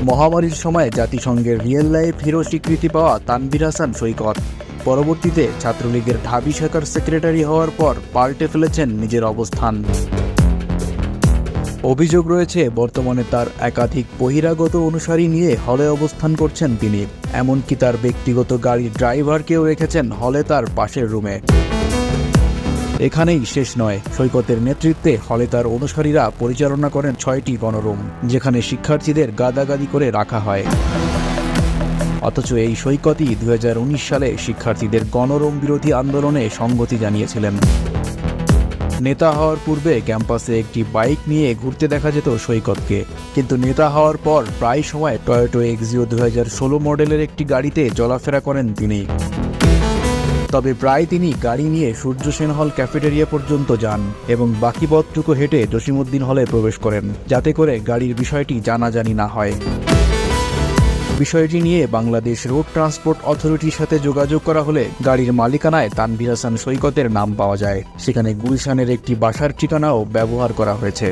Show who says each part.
Speaker 1: মহামারীর সময় জাতিসংঘের রিয়েল লাইফ হিরো স্বীকৃতি পাওয়া তানভীর হাসান সৈকত পরবর্তীতে ছাত্রলীগের ঢাবি শাখার সেক্রেটারি হওয়ার পর পাল্টে ফেলেছেন নিজের অবস্থান। অভিযোগ রয়েছে বর্তমানে তার একাধিক বহিরাগত অনুসারী নিয়ে হলে অবস্থান করছেন তিনি, এমনকি তার ব্যক্তিগত গাড়ির ড্রাইভারকেও রেখেছেন হলে তার পাশের রুমে। এখানেই শেষ নয়, সৈকতের নেতৃত্বে হলে তার অনুসারীরা পরিচালনা করেন 6টি গণরুম, যেখানে শিক্ষার্থীদের গাদাগাদি করে রাখা হয়। অথচ এই সৈকতই 2019 সালে শিক্ষার্থীদের গণরুম বিরোধী আন্দোলনে সংগতি জানিয়েছিলেন। নেতা হওয়ার পূর্বে ক্যাম্পাসে একটি বাইক নিয়ে ঘুরতে দেখা যেত সৈকতকে, কিন্তু নেতা হওয়ার পর প্রায় সময় টয়োটা এক্সিও 2016 মডেলের একটি গাড়িতে চলাফেরা করেন তিনি। তবে প্রায় তিনি গাড়ি নিয়ে সূর্য সেন হল ক্যাফেটেরিয়া পর্যন্ত যান এবং বাকি পথটুকু হেঁটে জসিমউদ্দিন হলে প্রবেশ করেন, যাতে করে গাড়ির বিষয়টি জানাজানি না হয়। বিষয়টি নিয়ে বাংলাদেশ রোড ট্রান্সপোর্ট অথরিটির সাথে যোগাযোগ করা হলে গাড়ির মালিকানায় তানভীর হাসান সৈকতের নাম পাওয়া যায়। সেখানে গুলশানের একটি বাসার ঠিকানাও ব্যবহার করা হয়েছে।